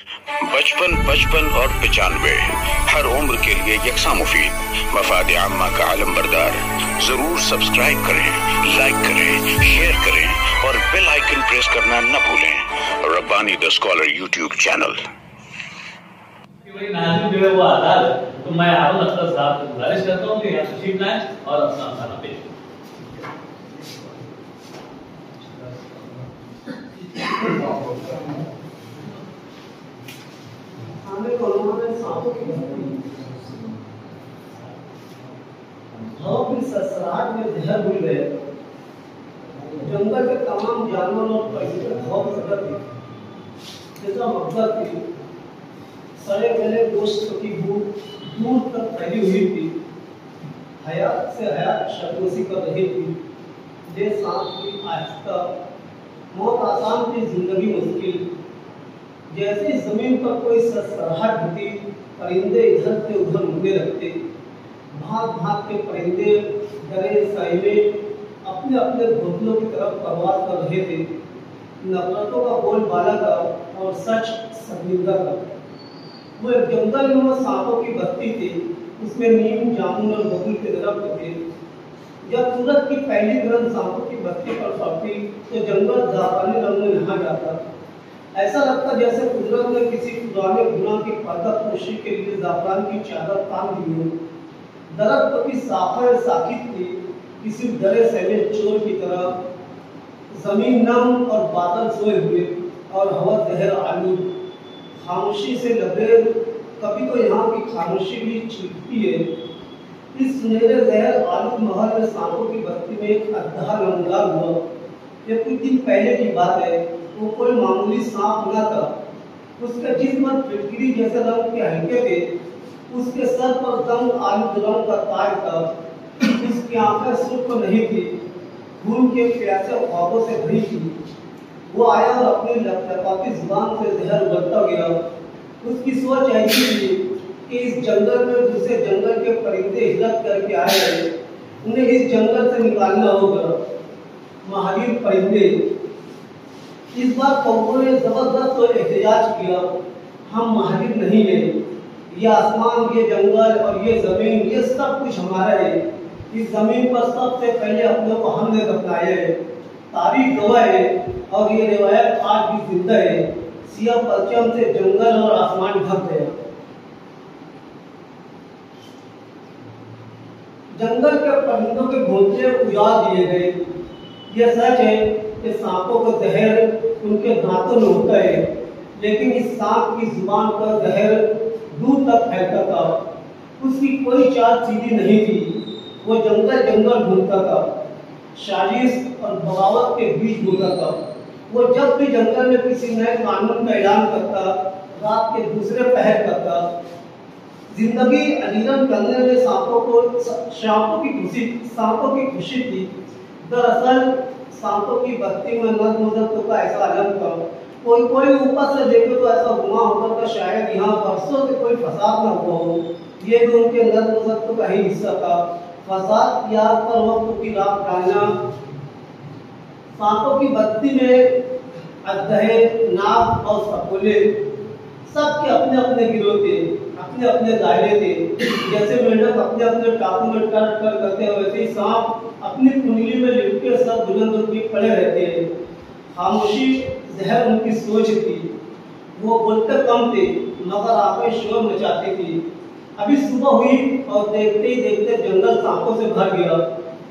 55, 55 और 95 हर उम्र के लिए यकसा मुफीद। मफाद आम्मा का आलम बरदार। जरूर सब्सक्राइब करें, लाइक करें, शेयर करें और बेल आइकन प्रेस करना न भूलें। Rabbani the scholar YouTube channel. Nazim जो है वो आज़ाद है, तो मैं हारून अख्तर साहब से गुजारिश करता हूँ कि यहाँ तशरीफ लाएं और अपना खाना पेश करें। ससराहट में जहर घुल गए। जंगल के तमाम जानवर और परिंदे बहुत सतर्क थे, जैसा मकसद थी। सड़े गले गोश्त की भूख दूर तक फैली हुई थी। हयात से हयात शर्मोशी कर रही थी। जे सांस की आहिस्ता, मौत आसान थी, जिंदगी मुश्किल। जैसे जमीन पर कोई ससराहट होती, परिंदे इधर से उधर उड़ने लगते। भाग भाग के परिंदे डरे सहमे अपने अपने घोंसलों की तरफ परवाज कर रहे थे। नफरतों का बोलबाला था और सच शर्मिंदा था। वो एक जंगल में सांपों की बस्ती थी। उसमें नीम, जामुन और बबूल के दरख्त थे। जब सूरज की पहली किरण सांपों की बस्ती पर पड़ती तो जंगल जापानी रंग में नहा जाता। ऐसा लगता जैसे कुदरत ने किसी पुराने गुनाह की पर्दापोशी के लिए जाफरान की चादर तान दी हो। दरख्त की शाखाएं साकित थी, किसी डरे सहमे चोर की तरह। जमीन नम और बादल सोए हुए और हवा जहर आलूद। खामोशी से लबरेज, कभी तो यहाँ की खामोशी भी छिपती है। इस सुनहरे जहर आलूद महल में सांपों की बस्ती में एक अद्धा नमूदार हुआ। ये कुछ दिन पहले की बात है। वो कोई मामूली सांप न था। उसके जिस्म पर फिटकिरी जैसे रंग के हल्के थे। उसके सर पर दंग आलूद रंग का ताज था। उसकी आंखें सुर्ख नहीं थी, खून के प्यासे ख्वाबों से भरी थी। वो आया और अपनी लपलपाती जुबान से जहर उगलता गया। उसकी सोच ऐसी थी कि इस जंगल में दूसरे जंगल के परिंदे हिजरत करके आए हैं, उन्हें इस जंगल से निकालना होगा। महावीर परिंदे। इस बार कौवों ने जबरदस्त और एहतजाज किया, हम महावीर नहीं हैं। ये आसमान, ये जंगल और ये जमीन, ये सब कुछ हमारा है। इस जमीन पर सबसे पहले अपने को हमने दफनाया है। तारीख गवाह है और ये रिवायत आज भी जिंदा है। सियाह परचम से जंगल और आसमान ढक गया। जंगल के परिंदों के घोंसले उजाड़ दिए गए। यह सच है कि सांपों का जहर उनके दांतों में होता है, लेकिन इस सांप की जुबान पर जहर दूर तक फैलता था। उसकी कोई चाल सीधी नहीं थी। वो जंगल जंगल घूमता था, साजिश और बगावत के बीच घूमता था। वो जब भी जंगल में किसी नए कानून का ऐलान करता, रात के दूसरे पहर करता। जिंदगी अलीरन करने में सांपों की खुशी थी। दरअसल सांपों की बस्ती में नज़्म का ऐसा आलम था। कोई ऊपर से देखे तो ऐसा गुमा होता था शायद यहाँ बरसों से कोई फसाद न हुआ हो। ये भी उनके नज़्म का ही हिस्सा था। फसाद की आग पर वक्त की राख डालना। सांपों की बस्ती में अद्धे, नाग और सपोले सबके अपने अपने गिरोह थे, अपने अपने दायरे थे। जैसे मेंढक अपने अपने टापू में कर करते हैं, वैसे ही सांप अपनी कुंडली में लिपटे सब बुलंद पड़े रहते हैं। खामोशी जहर उनकी सोच थी। वो बोलते कम थे मगर आंखें शोर मचाती थी। अभी सुबह हुई और देखते ही देखते जंगल सांपों से भर गया।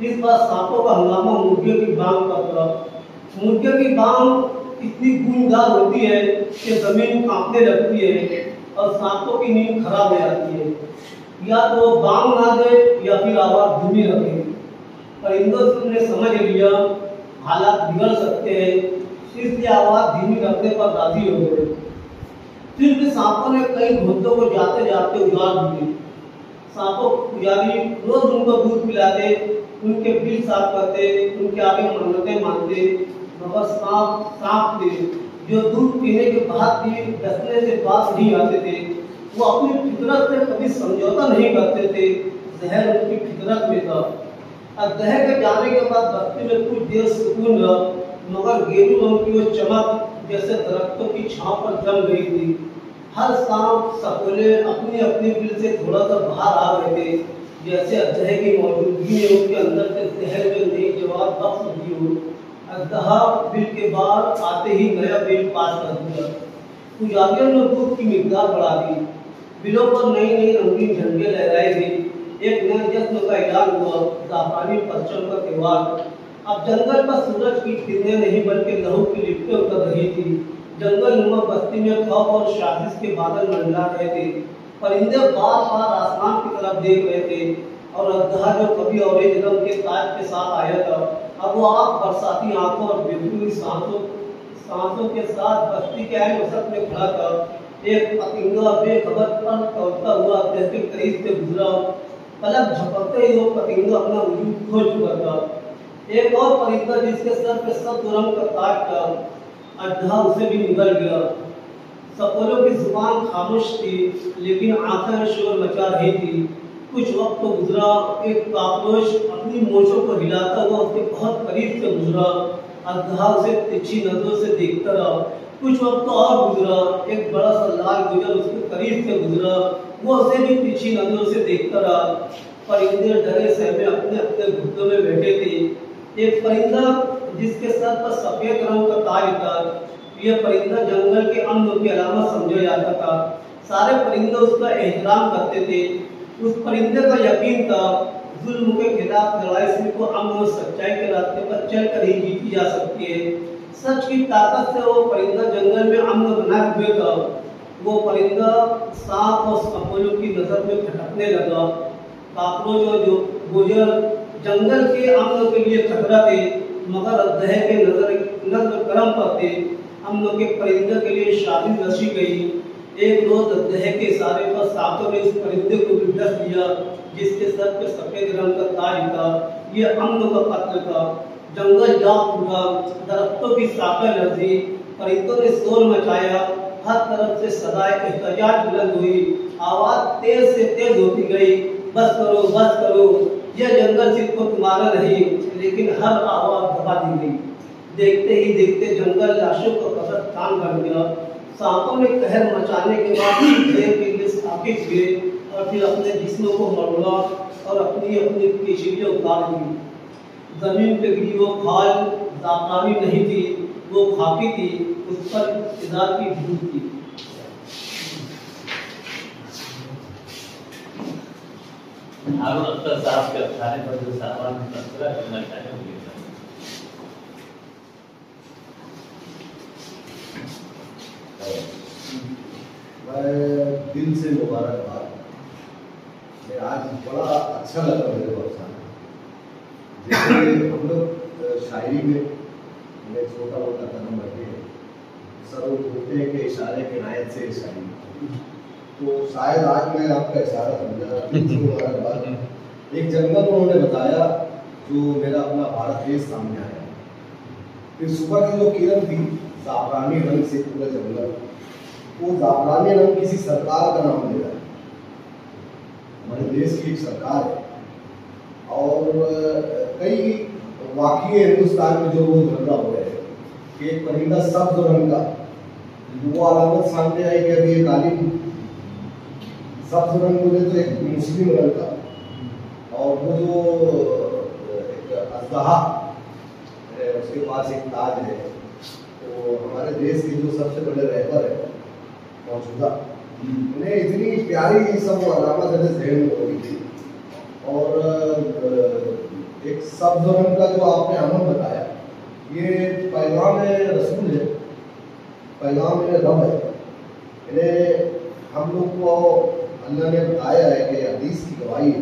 इस बार सांपों का हंगामा मुर्गियों की बांग पर था। मुर्गियों की बांग इतनी गूंजदार होती है कि जमीन कांपने लगती है और सांपों की नींद खराब हो जाती है। या तो वो बांग ना दे या फिर आवाज धीमी रखे। परिंदों ने समझ लिया हालात बिगड़ सकते हैं, इसलिए आवाज धीमी रखने पर राजी हो गए। फिर भी सांपों ने कई घोंसलों को जाते जाते उजाड़ दिए। सांपों पुजारी रोज उनको दूध पिलाते, उनके बिल साफ करते, उनके आगे मन्नतें मांगते, मगर सांप थे जो दूध पीने के बाद भी डसने से पास नहीं आते थे। वो अपनी फितरत से कभी समझौता नहीं करते थे। जहर उनकी फितरत में था। अध्याय के जाने के बाद बस्ती में कुछ देर सुकून रहा, मगर गेरू रंग की वो चमक जैसे दरख्तों की छांव पर जम गई थी। हर सांप सकोले अपनी अपनी बिल से थोड़ा सा बाहर आ गए थे, जैसे अजह की मौजूदगी में उनके अंदर से जहर में नई जवाब बख्श दी हो। अजहा बिल के बाहर आते ही नया बिल पास कर दिया। पुजारियों ने दूध की मिकदार बढ़ा दी, बिलों पर नई नई रंगीन झंडे लहराए गए, एक नए जश्न का ऐलान हुआ, जाफरानी परचम का त्योहार। अब जंगल पर सूरज की किरणें नहीं बल्कि लहू की लिपटें उतर रही थी। जंगल नुमा बस्ती में खौफ और शादिश के बादल मंडरा रहे थे। परिंदे बार बार आसमान की तरफ देख रहे थे और अजहा जो कभी ऑरेंज रंग के ताज के साथ आया था, अब वो आग बरसाती आंखों और बेबुरी सांसों के साथ बस्ती के ऐन वसत में खड़ा था। एक पतिंगा बेखबर पर तौलता हुआ अजह के करीब से गुजरा। पलक झपकते ही वो पतिंगा अपना वजूद खो चुका था। एक और परिंदा जिसके सर पे सब्ज रंग का ताज था, अजहा उसे भी निगल गया। सपोलों की जुबान खामोश थी, लेकिन आंखें शोर मचा रही थी। कुछ वक्त तो गुजरा, एक काकरोच अपनी मूंछों को हिलाता हुआ उसके बहुत करीब से गुजरा। अजहा उसे तिरछी नजरों से देखता रहा। कुछ वक्त तो और गुजरा, एक बड़ा सा लाल गुजर उसके करीब से गुजरा, वो उसे भी तिरछी नजरों से देखता रहा। परिंदे डरे सहमे अपने अपने घुटनों में बैठे थे। एक परिंदा जिसके सर पर सफेद रंग का ताज था, यह परिंदा जंगल के अमन की अलामत समझा जाता था। सारे परिंदे उसका एहतराम करते थे। उस परिंदे का यकीन था जुल्म के खिलाफ लड़ाई सिर्फ अमन और सच्चाई के रास्ते पर चलकर ही जीती जा सकती है। सच की ताकत से वो परिंदा जंगल में अमन बनाए हुए था। वो परिंदा सांप और सपोलों की नजर में भटकने लगा। काकरोच और जो गुजर जंगल के अमन के लिए खतरा थे, मगर अजह के नजर करम पर थे। अमन के परिंदे के लिए शादी रची गई। एक रोज अजह के इशारे पर सांपों ने इस परिंदे को भी डस लिया जिसके सर पे सफेद रंग का ताज था। ये अमन का कत्ल था। जंगल जाग उठा, दरख्तों की शाखें लरजी, परिंदों ने शोर मचाया, हर तरफ से सदाएं एहतजाज बुलंद हुई। आवाज तेज से तेज होती गई, बस करो बस करो, यह जंगल सिर्फ तुम्हारा नहीं। लेकिन हर आवाज दबा दी गई। देखते ही देखते जंगल लाशों का कब्रिस्तान बन गया। सांपों ने कहर मचाने के बाद देर के लिए स्थापित हुए और फिर अपने जिस्मों को मरोड़ा और अपनी अपनी पेशियां उतार ली। जमीन पे गिरी वो खाल जाफरानी नहीं थी, वो खाकी थी, उस पर इज़ा की धूप थी। हारून अख्तर साहब के अफसाने पर जो साहबान ने तस्करा करना चाहे वो मैं दिल से मुबारकबाद। आज बड़ा अच्छा लगा मेरे को अफसाना। जैसे हम लोग शायरी में छोटा मोटा कदम रखे हैं, सर घूमते के इशारे के नायत से शायरी, तो शायद आज मैं आपका इशारा समझा। मुबारकबाद। एक जंगल उन्होंने बताया जो मेरा अपना भारत देश सामने आया। फिर सुबह की जो किरण थी जाफरानी रंग से पूरा जंगल, वो जाफरानी रंग किसी सरकार का नाम ले रहा है। हमारे देश की एक सरकार है और कई वाक़ये हिंदुस्तान में जो रोज धंधा हो रहे हैं कि एक परिंदा सब्ज रंग का, वो अलामत सामने आई कि अभी एक आलिम सब्ज रंग बोले तो एक मुस्लिम रंग का, और वो जो एक अजहा है उसके पास एक ताज है। तो हमारे देश के जो सबसे बड़े रहबर है मौजूदा, उन्हें इतनी प्यारी सब अलामत जहन में होगी थी। और एक सब्ज रंग का जो आपने अमल बताया, ये पैगाम रसूल है, पैगाम रब है। इन्हें हम लोग को अल्लाह ने बताया है कि हदीस की गवाही है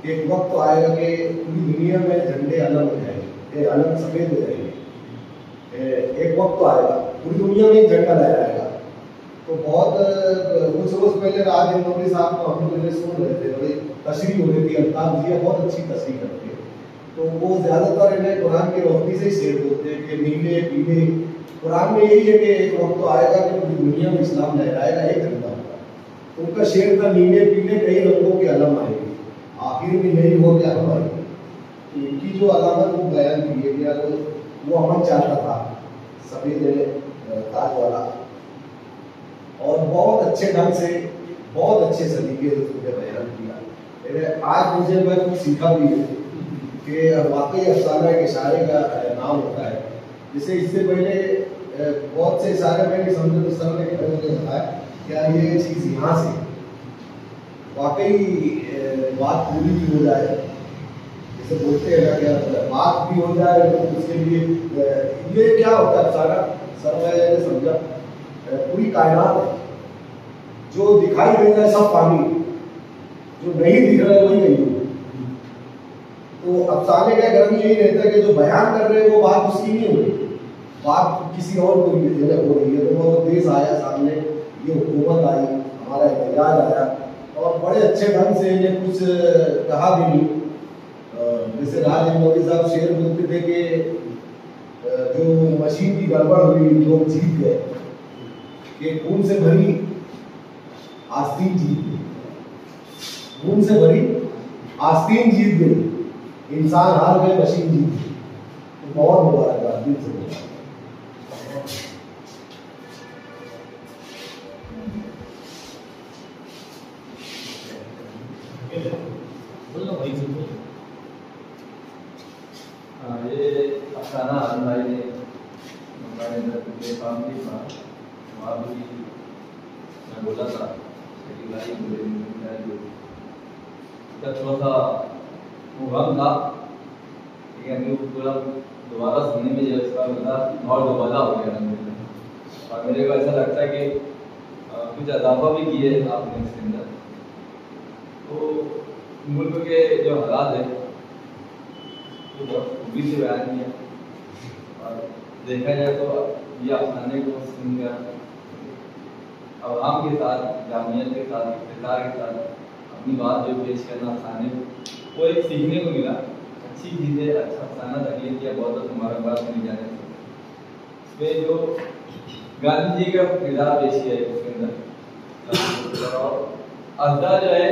कि एक वक्त तो आएगा कि पूरी दुनिया में झंडे अलग हो जाएंगे, अलग सफ़ेद हो जाएंगे। एक वक्त तो आएगा पूरी दुनिया में झंडा लहराएगा। तो बहुत कुछ रोज पहले राज नौकरी साहब को हम लोग सुन रहे थे, बड़ी तशरीह हो रही थी, अल्ताफ जी बहुत अच्छी तशरीह करते हैं। तो वो ज़्यादातर इन्हें कुरान की रोशनी से ही शेयर होते हैं कि नीले पीले, कुरान में यही है कि एक वक्त तो आएगा कि पूरी दुनिया में इस्लाम लहराएगा, एक झंडा होगा। तो उनका शेर था नीले पीले कई रंगों के अलम आएंगे, आखिर में यही हो गया हम आएंगे। तो इनकी जो अलामत वो बयान की है कि वो अमन चाहता था सफ़ेद ताज वाला, और बहुत अच्छे ढंग से, बहुत अच्छे सलीके से तुमने बयान किया। आज मुझे मैं कुछ सीखा भी है कि वाकई अफसाना एक इशारे का नाम होता है। जैसे इससे पहले बहुत से इशारे मैंने समझे तो सर ने बताया क्या ये चीज़ यहाँ से वाकई बात पूरी भी हो जाए, जैसे बोलते हैं ना क्या बात भी हो जाए तो उसके लिए ये क्या होता है अफसाना, सर मैंने समझा पूरी कायनात है, जो दिखाई दे रहा है सब पानी, जो नहीं दिख रहा है वही नहीं। तो अफसाने का गर्म यही रहता है कि जो बयान कर रहे हैं वो बात उसकी नहीं हो रही, बात किसी और को हो रही है। तो वो देश आया सामने, ये हुकूमत आई, हमारा एहतजाज आया और बड़े अच्छे ढंग से ये कुछ कहा भी नहीं। जैसे राज मोदी साहब शेर बोलते थे कि जो मशीन की गड़बड़ हुई लोग जीत गए, कि खून से भरी आस्तीन जीत गई, खून से भरी आस्तीन जीत गई, इंसान हार गए मशीन जीत गई। तो बहुत मुबारकबाद दिल से बोला। ये अफसाना आजम भाई ने काम की था, वहाँ भी मैं बोला था कि भाई थोड़ा सा वो गम था, लेकिन वो पूरा दोबारा सुनने में जो इसका मतलब और दोबारा हो गया और मेरे को ऐसा लगता है कि कुछ अदाफा भी किए आपने इसके अंदर। तो मुल्क के जो हालात है वो बहुत खूबी से बयान किया और देखा जाए तो ये अफसाने को सुनकर अवाम के साथ, जामियत के साथ, इख्तिसार के साथ अपनी बात जो पेश करना अफसाने को एक सीखने को मिला। अच्छी चीज़ें, अच्छा अफसाना तकलीफ किया, बहुत बहुत मुबारकबाद मिल जाने से। इसमें जो गांधी जी का किरदार पेश किया है उसके अंदर और अजदा जो है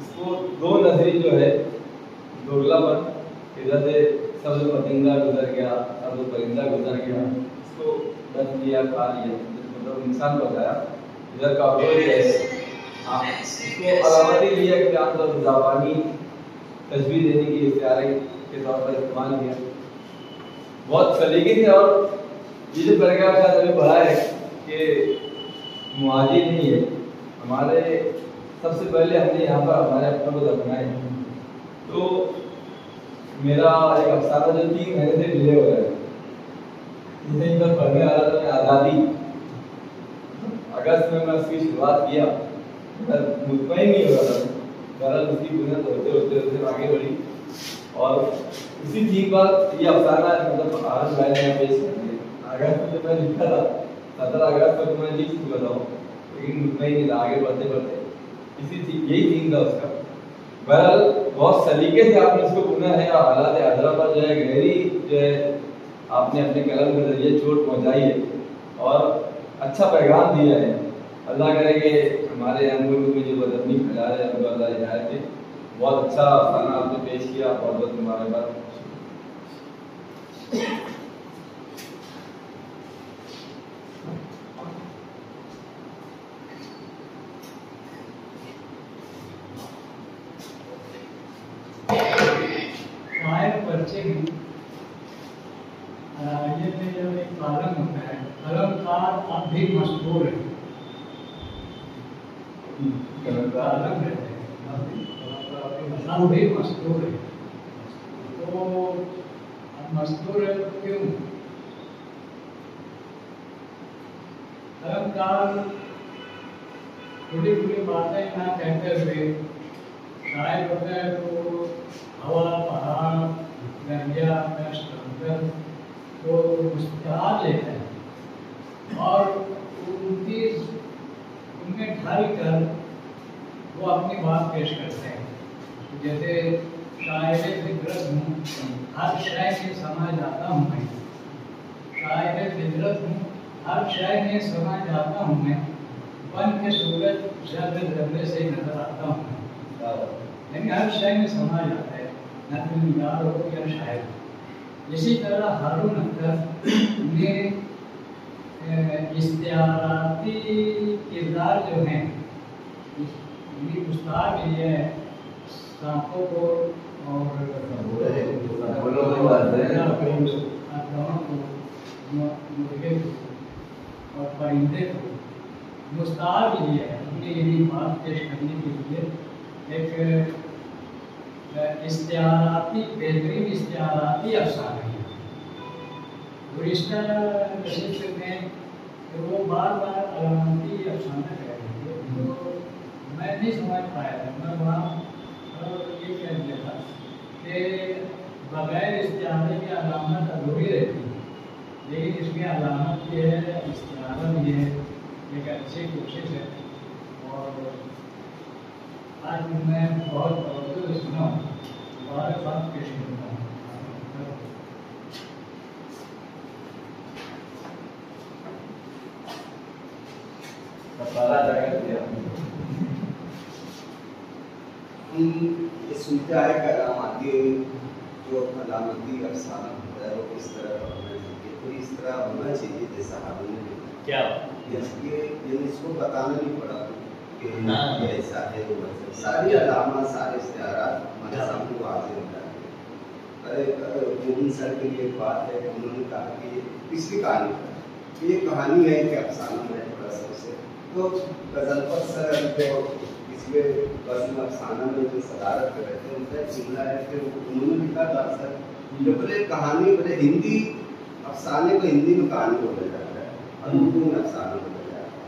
इसको दो नजरी जो है दोगलापन, इधर से सब्ज़ परिंदा गुजर गया, सब्ज़ परिंदा गुजर गया, इसको बच लिया, खा लिया, मतलब इंसान को बताया। इधर का इसको अलामती लिया कि आप जापानी तजवीज़ देने की इख्तियार के तौर पर इस्तेमाल किया, बहुत सलीके से। और ये जो पैराग्राफ शायद अभी पढ़ा है कि मुहाजिर नहीं है हमारे, सबसे पहले हमने यहाँ पर हमारे अपनों को दफनाया है। तो मेरा एक अफसाना जो 3 महीने से डिले हो रहा है, जिसे इधर पढ़ने वाला था मैं आज़ादी, अगस्त में मैं उसकी शुरुआत किया, मुतमईन नहीं हो रहा था, बहरहाल उसकी बुनियाद होते होते होते आगे बढ़ी और उसी थीम पर ये अफसाना मतलब आज भाई ने पेश कर दिया। अगस्त में मैं लिखा था, 17 अगस्त तक मैं लिख चुका था, लेकिन मुतमईन नहीं था, आगे बढ़ते बढ़ते यही थीम था उसका। बहरहाल बहुत सलीके से आपने इसको बुना है और हालात अदरा पर जो है गहरी जो है आपने अपने कलम के जरिए चोट पहुंचाई है और अच्छा पैगाम दिया है। अल्लाह करे कि हमारे मुल्क में जो बदअमनी फैला रहे हैं उनको अल्लाह हिदायत दे। बहुत अच्छा खाना आपने पेश किया, बहुत बहुत मुबारकबाद। बच्चे की ये जो एक कलम होता है, कलमकार अब भी मशहूर है, कलम रहते हैं अब भी मशहूर है। तो मशहूर है क्यों? कलमकार थोड़ी थोड़ी बातें ना कहते हुए शायद होता है तो हवा, पहाड़, दरिया, दश्त, अंदर तो मुस्कुराहट लेते हैं और उनमें ढाल कर वो अपनी बात पेश करते हैं। जैसे शायर फितरत हूँ, हर शय में समा जाता हूँ मैं, शायर फितरत हूँ, हर शय में समा जाता हूँ मैं, बन के सूरज जर्रे जर्रे से नजर आता हूँ, लेकिन हर शय में समा जाता है, नक़्ल-निगार हो या शायर। इसी तरह हारून अख्तर ने इस्तिआराती किरदार जो हैं, मुस्ताक ये सांपों को और मुर्गे को और परिंदे को मुस्ताक ये है अपनी यही बात पेश करने के लिए एक इस्तिआराती बेहतरीन इस्तिआराती अफसाना है। गुज़िश्ता नशिस्त में वो बार बार अलामती अफसाना कह रही है, तो मैं नहीं समझ पाया था। मैं वहाँ ये कह दिया था कि बगैर इस्तिआरे की अलामत अधूरी रहती है, लेकिन इसमें अलामत ये है, इस्तिआरा भी है, एक अच्छी कोशिश है। और आज मैं बहुत तवज्जो सुना और बात पेश करता हूँ। हम ये सुनते आए कि अलामती जो अलामती अफसाना होता है वो किस तरह का होना चाहिए, तो इस तरह होना चाहिए जैसा आपने क्या इसको बताना नहीं पड़ा कि ये ऐसा है वो वैसा, सारी अलामत सारे इस्तिआरात हमारे सामने वाज़ेह होता है। अरे मोहन सर के लिए एक बात है, उन्होंने कहा कि पिछली कहानी ये कहानी है कि अफसाना में थोड़ा सा उसे तो गजलफर सर को इसलिए गज़ल अफसाना में जो सदारत कर रहे थे उनका एक जुमला है कि उन्होंने लिखा था सर जो बोले कहानी बोले हिंदी अफसाने को हिंदी में कहानी बोला जाता है और उर्दू में अफसाना बोला जाता है।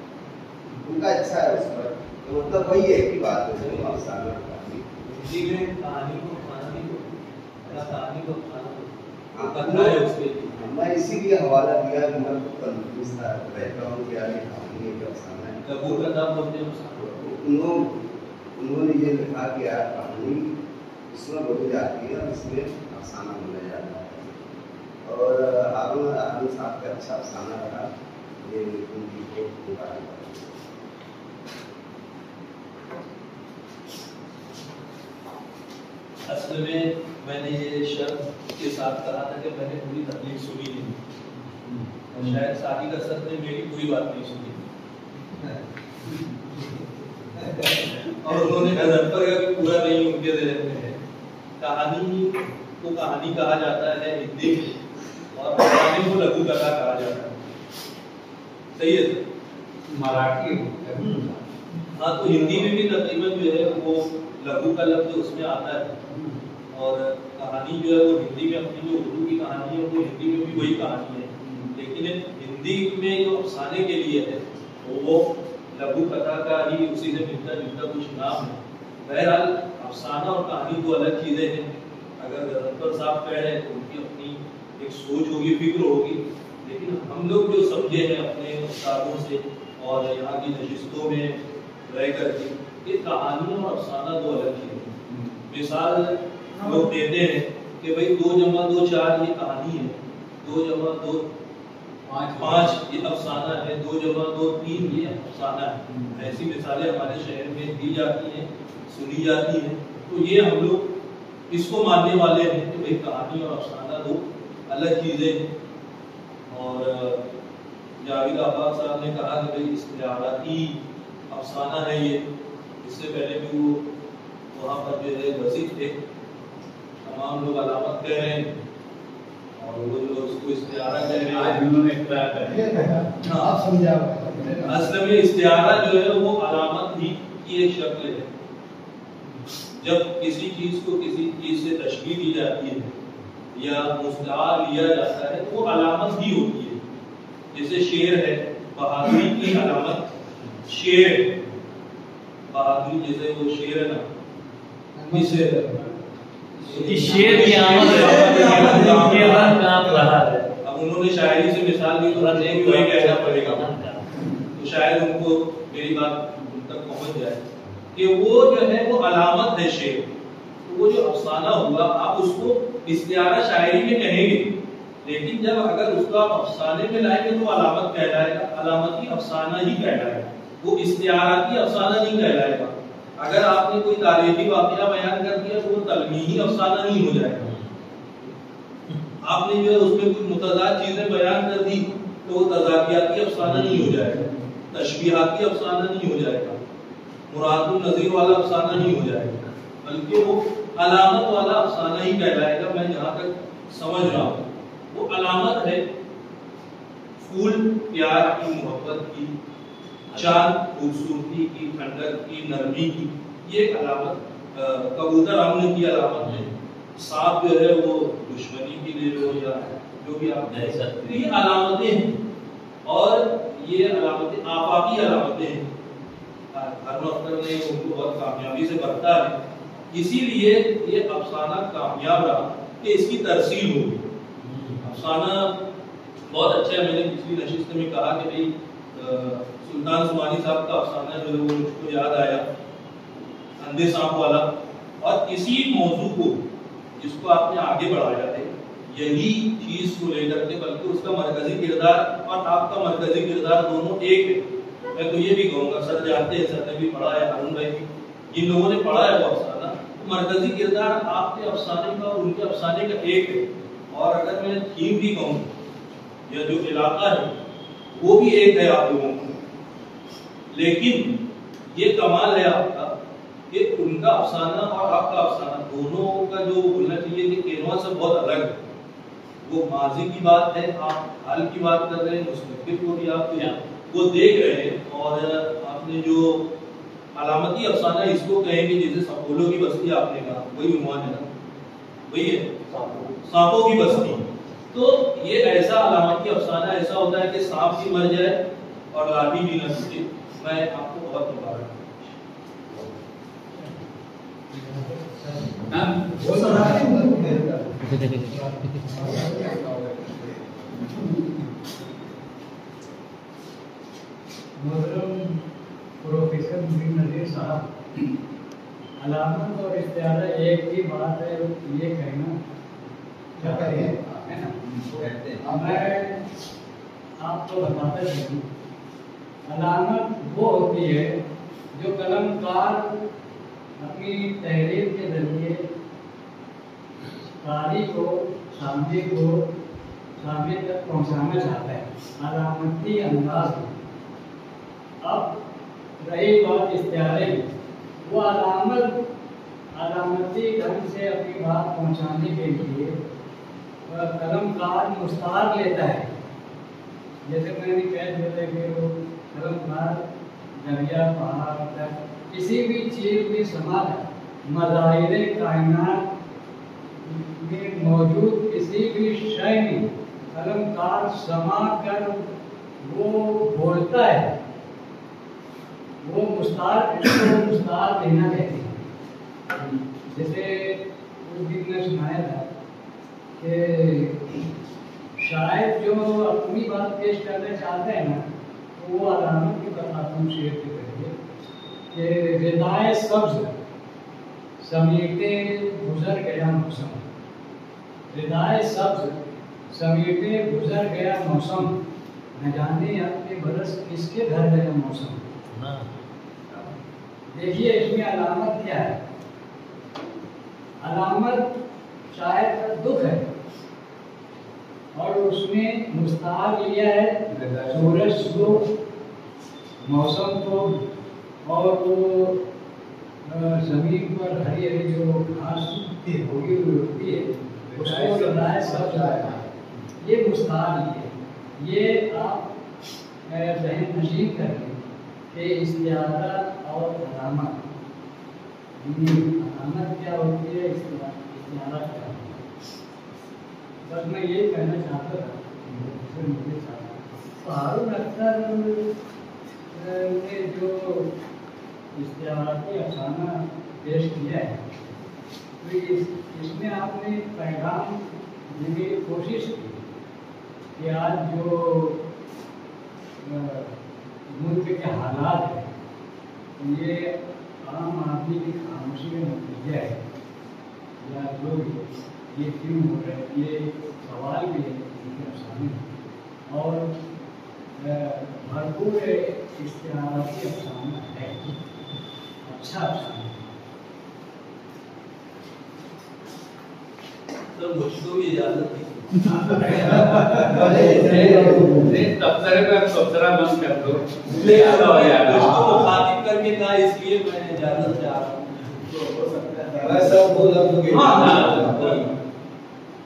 उनका अच्छा है उस पर, तो मतलब वही एक ही बात है जो अफसाना कहानी मैं इसीलिए हवाला दिया कि मैं कंफ्यूज था रहता हूँ कि यार ये कहानी है कि अफसाना है। उन्होंने ये लिखा कि यार कहानी इसमें बोली जाती है और इसमें अफसाना बोला जाता है। और हारून साहब का अच्छा अफसाना रहा, ये उनकी असल में मैंने ये शर्त के साथ कहा था कि मैंने पूरी तकलीफ सुनी नहीं, शायद साथी का सर ने मेरी पूरी बात नहीं सुनी और उन्होंने गज़लफर का भी पूरा नहीं उनके ज़हन में है। कहानी को कहानी कहा जाता है हिंदी में और कहानी को लघु कथा कहा जाता है, सही है मराठी। हाँ, तो हिंदी में भी तकरीबन जो है वो लघु का लफ्ज़ उसमें आता है और कहानी जो है वो हिंदी में अपनी जो उर्दू की कहानी है वो हिंदी में भी वही कहानी है, लेकिन हिंदी में जो अफसाने के लिए है वो लघु कथा का ही उसी से मिलता जुलता कुछ नाम है। बहरहाल अफसाना और कहानी दो अलग चीज़ें हैं। अगर गज़लफर साहब कह रहे हैं तो उनकी अपनी एक सोच होगी, फिक्र होगी, लेकिन हम लोग जो समझे हैं अपने उस्तादों से और यहाँ की नशिस्तों में रह करके, ये कहानी और अफसाना दो अलग चीज़ें हैं। मिसाल लोग देते हैं कि भाई 2 जमा 2 4 ये कहानी है, 2 जमा 2 5 ये अफसाना है, 2 जमा 2 3 ये अफसाना है। ऐसी मिसालें हमारे शहर में दी जाती हैं, सुनी जाती हैं। तो ये हम लोग इसको मानने वाले हैं कि भाई कहानी और अफसाना दो अलग चीज़ें हैं। और जावेद आबाद साहब ने कहा कि भाई इस्तिआराती अफसाना है ये, इससे पहले भी वो वहाँ पर जो है वसीफ थे, तमाम लोग अलामत कह रहे हैं और वो जो उसको इस्तिआरा कह रहे हैं। असल में इस्तिआरा जो है वो अलामत ही की एक शक्ल है। जब किसी चीज़ को किसी चीज़ से तशबीह दी जाती है या मुस्तार लिया जाता है तो वो अलामत ही होती है। जैसे शेर है, बहादुरी की अलामत शेर, बहादुरी जैसे वो शेर है ना, इसे शेर की आमद अब उन्होंने शायरी से मिसाल दी तो मुझे भी वही कहना पड़ेगा, तो शायद उनको मेरी बात उन तक पहुंच जाए कि वो जो है वो अलामत है शेर। तो वो जो अफसाना हुआ आप उसको इस्तिआरा शायरी में कहेंगे, लेकिन जब अगर उसको आप अफसाने में लाएंगे तो अलामत कहलाएगा, अलामती अफसाना ही कहलाएगा, वो इस्तिआराती अफसाना नहीं कहलाएगा। अगर आपने कोई तारीखी वाक़या बयान कर दिया तो वो तलमीही अफसाना नहीं हो जाएगा। आपने जो है उसमें कुछ मुतज़ाद चीजें बयान कर दी तो वो तज़ाकियाती अफसाना नहीं हो जाएगा, तशबीहाती अफसाना नहीं हो जाएगा, मुरादुन नज़ीर वाला अफसाना नहीं हो जाएगा, बल्कि वो अलामत वाला अफसाना ही कहलाएगा। मैं जहाँ तक समझ रहा हूँ वो अलामत है फूल प्यार की, मोहब्बत की, चांद खूबसूरती की, ठंडक की, नरमी की, ये एक अलामत। कबूतर अमन की अलामत है, सांप जो है वो दुश्मनी की ले लो या जो भी आप कह सकते हैं, ये अलामतें हैं और ये अलामतें आफाकी अलामतें हैं। हरम अख्तर ने उनको बहुत कामयाबी से बरता है, इसीलिए ये अफसाना कामयाब रहा कि इसकी तरसील हो गई। अफसाना बहुत अच्छा है। मैंने पिछली नशिस्त में कहा कि भाई सुल्तान सुमानी साहब का अफसाना जो है वो मुझको याद आया, अंधे सांप वाला, और इसी मौजू को जिसको आपने आगे बढ़ाया है, यही चीज को लेकर के, बल्कि उसका मरकजी किरदार और आपका मरकजी किरदार दोनों एक है। मैं तो ये भी कहूँगा, सर जानते हैं, सर ने भी पढ़ा है, अरुण भाई भी, जिन लोगों ने पढ़ा है वो अफसाना, तो मरकजी किरदार आपके अफसाने का और उनके अफसाने का एक है। और अगर मैं थीम भी कहूँ या जो इलाका है वो भी एक है आप लोगों को, लेकिन ये कमाल है आपका कि उनका अफसाना और आपका अफसाना दोनों का जो बोलना चाहिए कि केनवा से बहुत अलग है। वो माजी की बात है, आप हाल की बात कर रहे हैं, मुस्तकबिल को भी आप वो देख रहे हैं। और आपने जो अलामती अफसाना इसको कहेंगे, जैसे सपोलो की बस्ती आपने कहा, वही उन्वान है ना, वही है सांपों की बस्ती। तो ये ऐसा अलामती अफसाना ऐसा होता है कि सांप भी मर जाए और लाठी भी न टूटे। मैं आपको बहुत मुबारक मोहतरम प्रोफेसर मुबीन नज़ीर साहब, अलामत और इस्तिआरा एक ही बात है, ये कहना चाहते हैं, है ना? मैं आपको बताता चलूँ, अलामत वो होती है जो कलमकार अपनी तहरीर के जरिए कारी को, सामने तक पहुँचाना चाहता है, अलामती अंदाज में। अब रही बात इस्तिआरे की, वो अलामती ढंग से अपनी बात पहुंचाने के लिए कलमकार मुस्तार लेता है। जैसे मैंने कह दिया कि वो कलमकार दरिया, पहाड़ तक किसी भी चीज़ में समा मज़ाहिर कायनात में मौजूद किसी भी शय में कलमकार समा कर वो बोलता है, वो मुस्तार देना कहते हैं। जैसे उस दिन ने सुनाया था कि शायद जो अपनी बात पेश करना चाहते हैं ना, तो वो अलामत की बताता हूँ शेर के जरिए कि रिदाए सब्ज़ समीटे गुजर गया मौसम, रिदाए सब्ज़ समीटे गुजर गया मौसम, न जाने आपके बरस किसके घर गया मौसम। देखिए इसमें अलामत क्या है? अलामत शायद का दुख है और उसमें मुस्तार लिया है सूरज को, मौसम को, और वो जमीन पर हरी हरी जो घास होगी होती है उसको लगाए सब ये मुस्तार लिए। ये आप जहन नशीन करें कि इस्तिआरा और अलामत, अलामत क्या होती है, इस्तिआरा क्या होती है। बस मैं ये कहना चाहता था, हारून अख्तर ने जो इस्तिआराती अफसाना पेश किया है, तो इसमें आपने पैगाम देने की कोशिश की कि आज जो मुल्क के हालात है ये आम आदमी की खामोशी का नतीजा है, या जो ये क्यों हो रहा है, ये सवाल भी है इनके अफसाने में। और भरपूर इस्तिआराती अफसाना है, अच्छा अफसाना। सर मुझको भी इजाज़त दीजिए। तबसरे पे तबसरा बंद कर दो। मुखातिब करके कहा इसलिए मैं इजाजत चाह रहा हूँ। ऐसा वो लफ्ज़ के हाँ।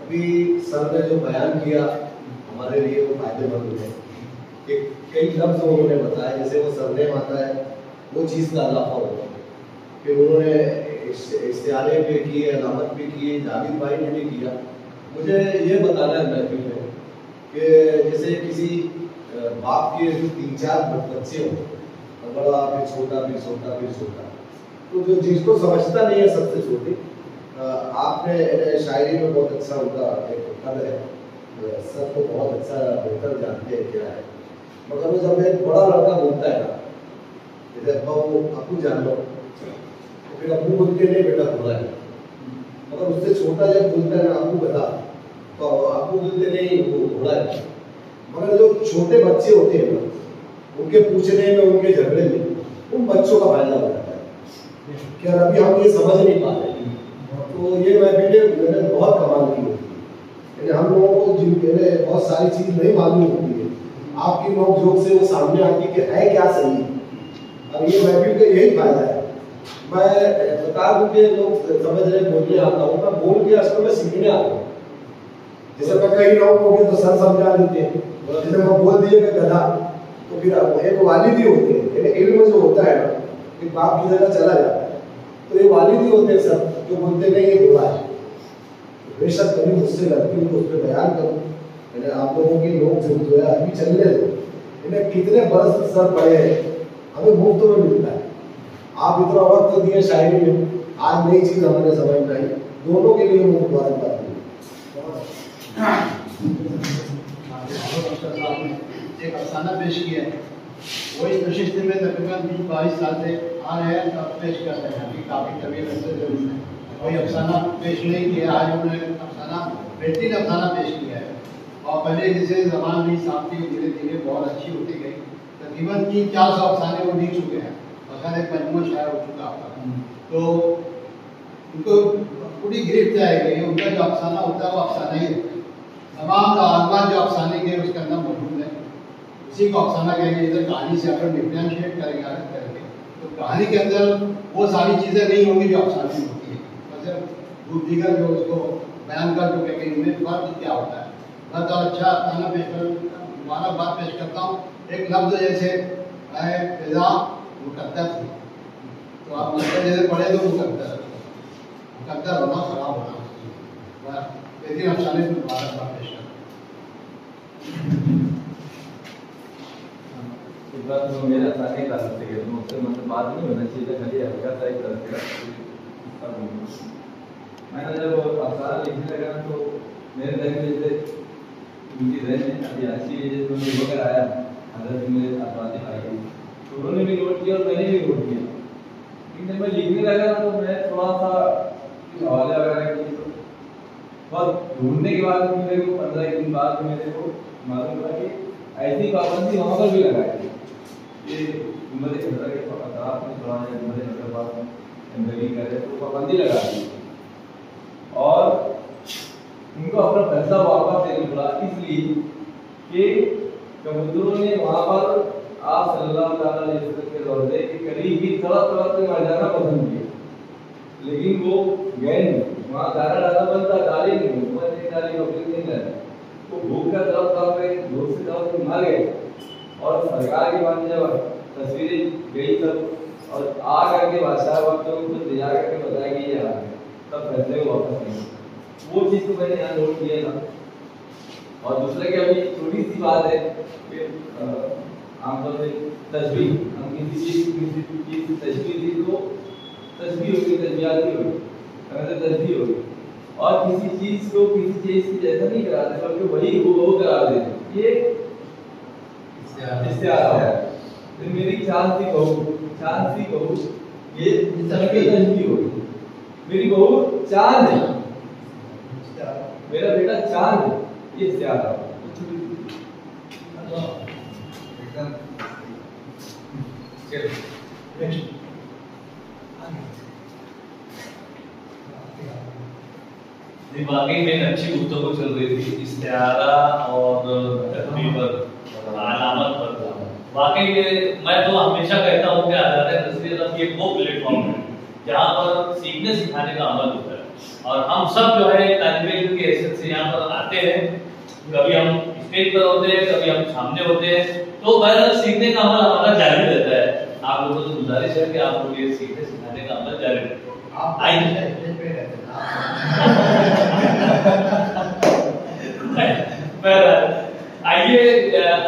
अभी सर ने जो बयान किया हमारे लिए वो फायदेमंद है कि कई लफ्ज़ उन्होंने बताया, जैसे वो सरनेम आता है वो चीज़ का अलाफा होगा, फिर उन्होंने इश्तिहारे पे किए, अलामत भी किए, जावेद भाई ने भी किया। मुझे ये बताना है महफिल में कि जैसे किसी बाप के 3-4 बच्चे हो, बड़ा फिर छोटा फिर छोटा फिर छोटा, तो जो जिसको समझता नहीं है सबसे छोटी, आपने शायरी में बहुत अच्छा उनका एक कद है, सबको बहुत अच्छा बेहतर जानते हैं क्या है, मगर वो जब एक बड़ा लड़का बोलता है ना, जैसे अब्बा वो अबू जान लो, तो फिर अबू बोलते नहीं बेटा थोड़ा है, मगर उससे छोटा जब बोलता है ना अबू बता, तो अबू बोलते नहीं वो घोड़ा है। मगर जो छोटे बच्चे होते हैं ना, उनके पूछने में, उनके झगड़े में उन बच्चों का फायदा हो जाता है कि अभी हम ये समझ नहीं पाते। तो ये मैंने बहुत कमाल की होती है, हम लोगों को जिनके बहुत सारी चीज़ नहीं मालूम होती है, आपकी नोक झोंक से वो सामने आती है कि है क्या सही। अब ये महफिल का यही फायदा है। मैं बता दूं कि लोग समझ रहे बोलने आता हूँ, मैं बोल के असल में सीखने आता हूँ। जैसे मैं कहीं ना हूँ तो सर समझा देते हैं, जैसे मैं बोल दिए कि गधा, तो फिर एक वालिद ही होते हैं, इल्म जो होता है ना कि बाप की जगह चला जाता है, तो ये वालिद ही होते हैं सब जो बोलते नहीं ये बुरा है। बेशक कभी मुझसे गलती हुई तो उस पर बयान करूँ, मैंने आप लोगों की लोग जो है अभी चलने दो, इन्हें कितने बरस सर पड़े हैं, हमें मुफ्त में मिलता है। आप इतना वक्त दिए शायरी में, आज नई चीज़ हमने समझ में आई, दोनों के लिए मुबारकबाद। एक अफसाना पेश किया है, वो इस नशिस्त में तकरीबन 20-22 साल से आ रहे हैं, तब पेश कर रहे हैं, अभी काफ़ी तवील अरसे से उसने कोई अफसाना पेश नहीं किया। आज उन्होंने अफसाना बेहतरीन अफसाना पेश किया है, और पहले जैसे ज़बान भी साफ थी, धीरे धीरे बहुत अच्छी होती गई। तकरीबन 300-400 अफसाने वो लिख चुके हैं, बगैर एक मजमूआ शायर हो चुका आपका। तो उनको पूरी गिरफ्त जाएगी, उनका जो अफसाना होता है वो अफसाना ही होता है। तमाम आलमान जो अफसाने के उसके अंदर मौजूद है, उसी को अफसाना कहेंगे। इधर कहानी से अपन डिफ्रेंशिएट करेंगे, अलग करेंगे, तो कहानी के अंदर वो सारी चीज़ें नहीं होंगी जो अफसाने में होती है, मतलब दीगर जो उसको बयान कर चुके हैं इनमें फ़र्क क्या होता है। मैं तो अच्छा अफसाना पेश कर मुबारकबाद पेश करता हूँ। एक लफ्ज़ जैसे है फिजा मुकद्दर थी, तो आप मुकद्दर जैसे पढ़े तो मुकद्दर होना खराब होना, लेकिन अफसाने से मुबारकबाद पेश करता हूँ। मेरा सारे तरफ से मुझसे मतलब बात नहीं होना चाहिए, खाली हल्का सा एक तरफ से। मैंने जब अफसाना लिखने लगा तो मेरे दिल में जैसे उनकी जहन में अभी अच्छी जैसे उन्होंने होकर आया हजरत मेरे अफवादी भाई, तो उन्होंने भी नोट किया और मैंने भी नोट किया। लेकिन जब मैं लिखने लगा तो मैं थोड़ा सा हवाले वगैरह की, तो बहुत ढूंढने के बाद मेरे को 15 दिन बाद मेरे को मालूम पड़ा कि ऐसी पाबंदी वहाँ पर भी लगाई थी कि उम्र खतरा के अतराफ में थोड़ा उम्र खतरा पास में जिंदगी करे तो पाबंदी लगा दी, और उनको अपना पैसा वापस देना पड़ा इसलिए कि कबूतरों ने वहाँ पर आप सल्लल्लाहु अलैहि वसल्लम के रोज़े के करीब ही तड़प के मर जाना पसंद किया, लेकिन वो गए नहीं। वहाँ दाना डाला बनता डाली नहीं, ऊपर नहीं डाली, नौकरी नहीं डाली, तो भूख का तड़प गए, भूख से तड़प के मर गए। और सरकार के पास जब तस्वीरें गई तब, और आ करके बादशाह वक्त तो ले जा करके बताया कि ये आ गया, तब फैसले को वापस नहीं। वो चीज़ को मैंने यहाँ नोट किया था। और दूसरा क्या, अभी छोटी सी बात है कि आमतौर पर तस्वीर, हम किसी चीज़ की तस्वीर थी तो तस्वीर होगी, तस्वीराती होगी, अगर तस्वीर होगी, और किसी चीज़ को किसी चीज़ की जैसा नहीं कराते बल्कि वही वो करा देते, ये इस्तेआरा है। तो मेरी चांद सी बहू ये तस्वीर होगी, मेरी बहू चांद है, मेरा बेटा चांद है, ये इस्तेआरा एकदम। वाकई में अच्छी गुफ्तगू चल रही थी इस्तिआरा और तकरीबन अलामत पर। वाकई में मैं तो हमेशा कहता हूँ कि आज़ाद नसीहत ये वो प्लेटफॉर्म है जहाँ पर सीखने सिखाने का अमल होता है, और हम सब जो है तालिब इल्म की हैसियत से यहाँ पर आते हैं। कभी हम स्टेज पर होते हैं, कभी हम सामने होते हैं, तो बहरहाल सीखने का अमल हमारा जारी रहता है। आप लोगों से गुजारिश है कि आप लोग ये सीखने सिखाने का अमल जारी रखें। आइए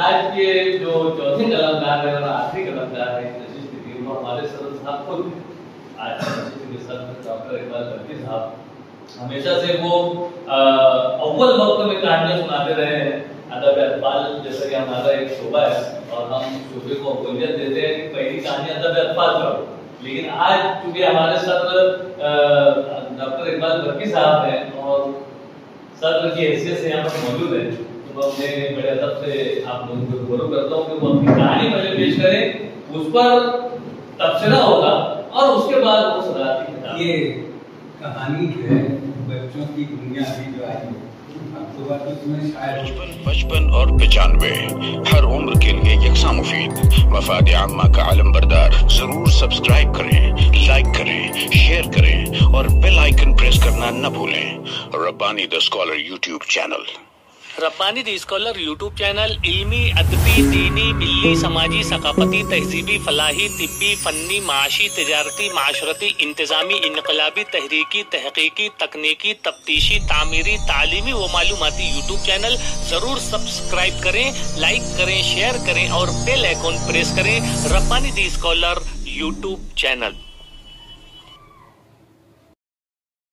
आज के जो चौथे कलमकार है और आखिरी कलमकार है नशिस्त की, वो हमारे सदर साहब खुद आज नशिस्त के सदर डॉक्टर इकबाल बर्की साहब हमेशा से वो अव्वल वक्त में कहानियां सुनाते रहे हैं। अदब अतफाल जैसा कि हमारा एक शोबा है और हम शोबे को अव्वलियत देते हैं कि पहली कहानी अदब अतफाल करो, लेकिन आज चूंकि हमारे सदर डॉक्टर इकबाल बर्की साहब हैं और सदर की हैसियत से यहाँ पर मौजूद है, तो मैं उन्हें बड़े अदब से आप लोगों को गौरव करता हूँ कि वो अपनी कहानी पहले पेश करें, उस पर तबसरा होगा और उसके बाद वो सदारती किताब। ये कहानी जो है बच्चों की दुनिया भी जो आई बचपन और 95 हर उम्र के लिए यकसा मुफीद। मफाद आम्मा का आलम बरदार। जरूर सब्सक्राइब करें, लाइक करें, शेयर करें और बेल आइकन प्रेस करना न भूलें। Rabbani the scholar YouTube channel. Rabbani the scholar YouTube channel इल्मी, अदबी, दीनी, मिल्ली, समाजी, सकाफती, तहजीबी, फलाही, तिब्बी, फन्नी, माशी, तिजारती, माशरती, इंतजामी, इनकलाबी, तहरीकी, तहकीकी, तकनीकी, तफ्तीशी, तामीरी, तालीमी व मालूमाती यूट्यूब चैनल जरूर सब्सक्राइब करें, लाइक करें, शेयर करें और बेल आइकन प्रेस करें। Rabbani the scholar YouTube channel.